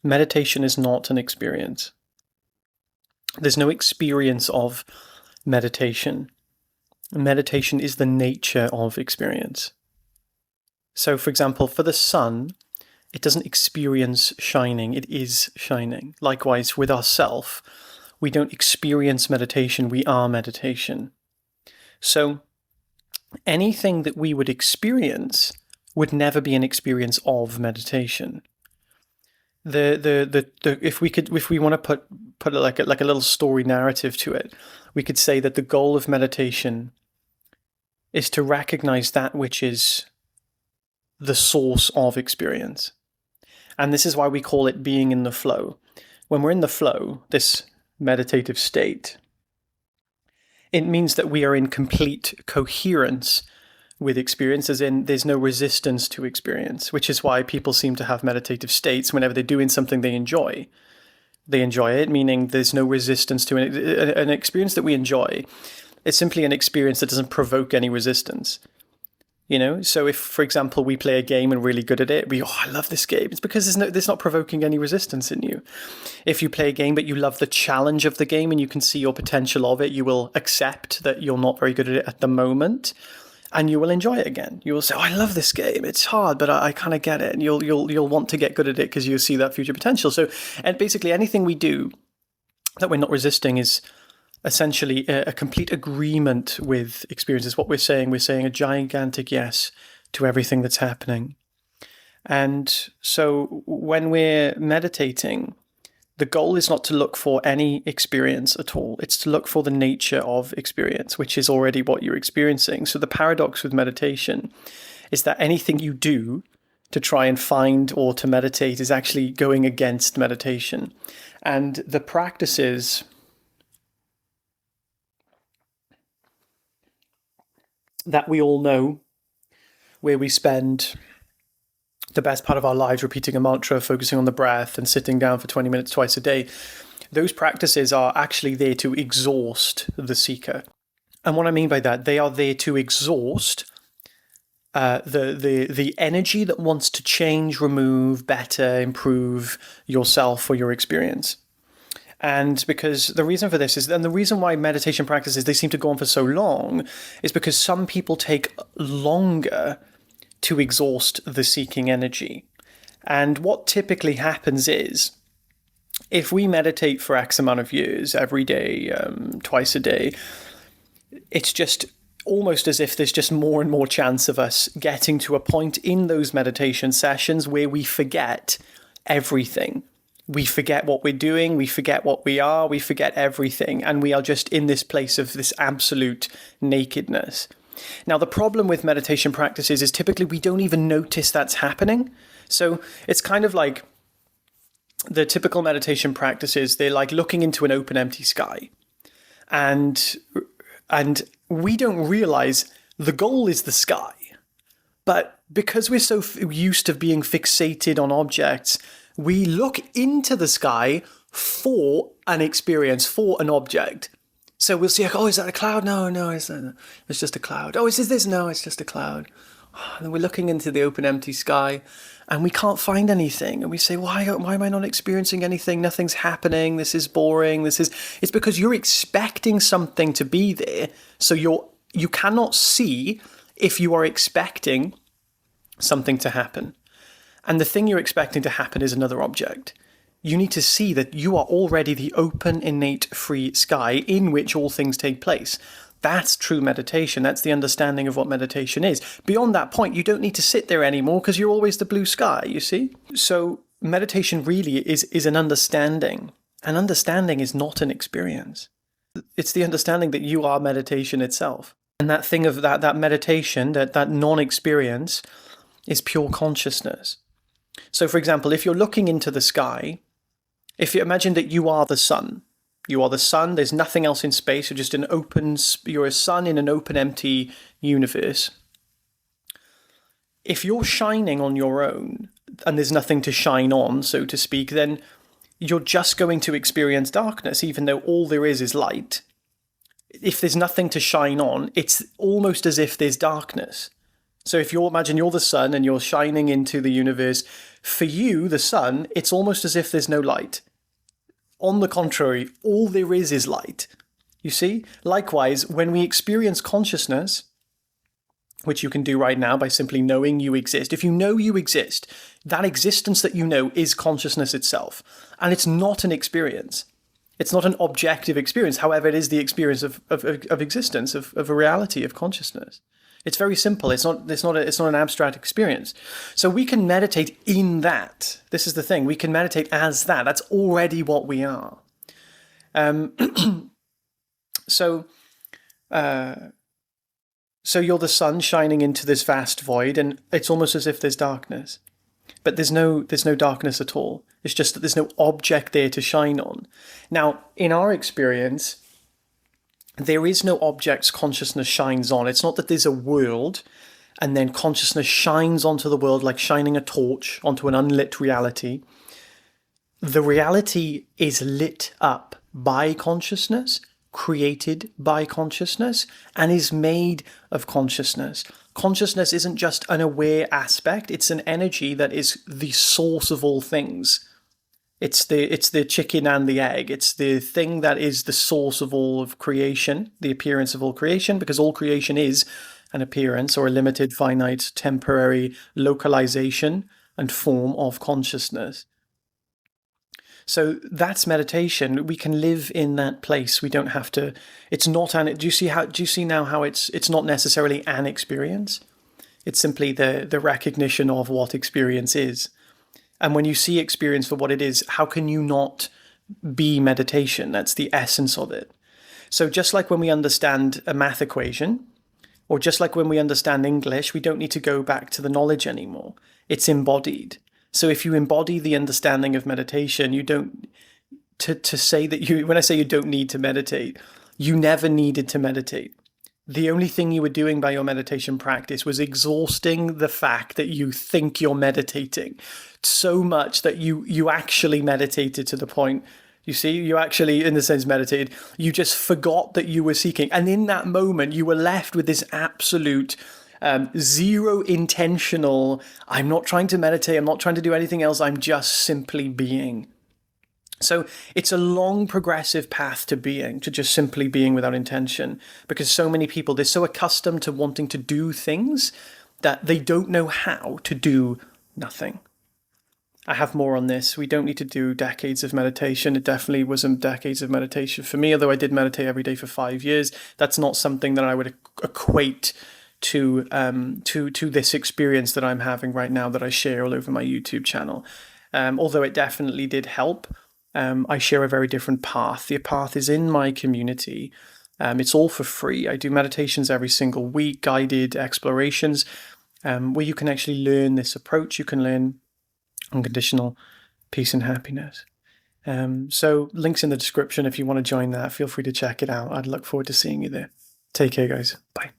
Meditation is not an experience. There's no experience of meditation. Meditation is the nature of experience. So, for example, for the sun, it doesn't experience shining, it is shining. Likewise, with ourself, we don't experience meditation, we are meditation. So, anything that we would experience would never be an experience of meditation. If we want to put it like a little story narrative to it, we could say that the goal of meditation is to recognize that which is the source of experience. And this is why we call it being in the flow. When we're in the flow, this meditative state, it means that we are in complete coherence with experience, as in there's no resistance to experience, which is why people seem to have meditative states whenever they're doing something they enjoy. They enjoy it, meaning there's no resistance to it. An experience that we enjoy is simply an experience that doesn't provoke any resistance. So if, for example, we play a game and we're really good at it, I love this game. It's because there's not provoking any resistance in you. If you play a game but you love the challenge of the game and you can see your potential of it, you will accept that you're not very good at it at the moment, and you will enjoy it again. You will say, I love this game. It's hard, but I kind of get it. And you'll want to get good at it because you see that future potential. So, and basically anything we do that we're not resisting is essentially a complete agreement with experiences. What we're saying a gigantic yes to everything that's happening. And so when we're meditating, the goal is not to look for any experience at all. It's to look for the nature of experience, which is already what you're experiencing. So the paradox with meditation is that anything you do to try and find or to meditate is actually going against meditation. And the practices that we all know, where we spend the best part of our lives repeating a mantra, focusing on the breath and sitting down for 20 minutes twice a day, those practices are actually there to exhaust the seeker. And what I mean by that, they are there to exhaust the energy that wants to change, remove, better, improve yourself or your experience. And because the reason for this is, and the reason why meditation practices, they seem to go on for so long, is because some people take longer to exhaust the seeking energy. And what typically happens is, if we meditate for X amount of years, every day, twice a day, it's just almost as if there's just more and more chance of us getting to a point in those meditation sessions where we forget everything. We forget what we're doing, we forget what we are, we forget everything, and we are just in this place of this absolute nakedness. Now, the problem with meditation practices is typically we don't even notice that's happening. So it's kind of like the typical meditation practices, they're like looking into an open, empty sky. And we don't realize the goal is the sky. But because we're so used to being fixated on objects, we look into the sky for an experience, for an object. So we'll see, is that a cloud? No, it's just a cloud. Oh, is this? No, it's just a cloud. And then we're looking into the open, empty sky, and we can't find anything. And we say, why am I not experiencing anything? Nothing's happening. This is boring. It's because you're expecting something to be there. So you cannot see if you are expecting something to happen. And the thing you're expecting to happen is another object. You need to see that you are already the open, innate, free sky in which all things take place. That's true meditation. That's the understanding of what meditation is. Beyond that point, you don't need to sit there anymore because you're always the blue sky, you see? So meditation really is an understanding. An understanding is not an experience. It's the understanding that you are meditation itself. And that thing of that meditation, that non-experience, is pure consciousness. So, for example, if you're looking into the sky, if you imagine that you are the sun, there's nothing else in space, you're a sun in an open, empty universe. If you're shining on your own, and there's nothing to shine on, so to speak, then you're just going to experience darkness, even though all there is light. If there's nothing to shine on, it's almost as if there's darkness. So if imagine you're the sun and you're shining into the universe For you, the sun, it's almost as if there's no light. On the contrary, all there is light. You see? Likewise, when we experience consciousness, which you can do right now by simply knowing you exist. If you know you exist, that existence that you know is consciousness itself. And it's not an experience. It's not an objective experience. However, it is the experience of existence, of a reality, of consciousness. It's very simple. It's not an abstract experience. So we can meditate in that. This is the thing. We can meditate as that. That's already what we are. So you're the sun shining into this vast void, and it's almost as if there's darkness. But there's no darkness at all. It's just that there's no object there to shine on. Now, in our experience, there is no objects consciousness shines on. It's not that there's a world and then consciousness shines onto the world like shining a torch onto an unlit reality. The reality is lit up by consciousness, created by consciousness, and is made of consciousness. Consciousness isn't just an aware aspect, it's an energy that is the source of all things. It's the chicken and the egg. It's the thing that is the source of all of creation, the appearance of all creation, because all creation is an appearance or a limited, finite, temporary localization and form of consciousness. So that's meditation. We can live in that place. We don't have to. It's not an. Do you see now how it's not necessarily an experience? It's simply the recognition of what experience is. And when you see experience for what it is, how can you not be meditation? That's the essence of it. So just like when we understand a math equation, or just like when we understand English, we don't need to go back to the knowledge anymore. It's embodied. So if you embody the understanding of meditation, you don't, to say that when I say you don't need to meditate, you never needed to meditate. The only thing you were doing by your meditation practice was exhausting the fact that you think you're meditating so much that you actually meditated to the point. You see, you actually, in the sense, meditated. You just forgot that you were seeking. And in that moment, you were left with this absolute zero intentional, I'm not trying to meditate, I'm not trying to do anything else, I'm just simply being. So it's a long progressive path to being, to just simply being without intention, because so many people, they're so accustomed to wanting to do things that they don't know how to do nothing. I have more on this. We don't need to do decades of meditation. It definitely wasn't decades of meditation for me, although I did meditate every day for 5 years. That's not something that I would equate to this experience that I'm having right now that I share all over my YouTube channel. Although it definitely did help. I share a very different path. The path is in my community. It's all for free. I do meditations every single week, guided explorations, where you can actually learn this approach. You can learn unconditional peace and happiness. So links in the description if you want to join that. Feel free to check it out. I'd look forward to seeing you there. Take care, guys. Bye.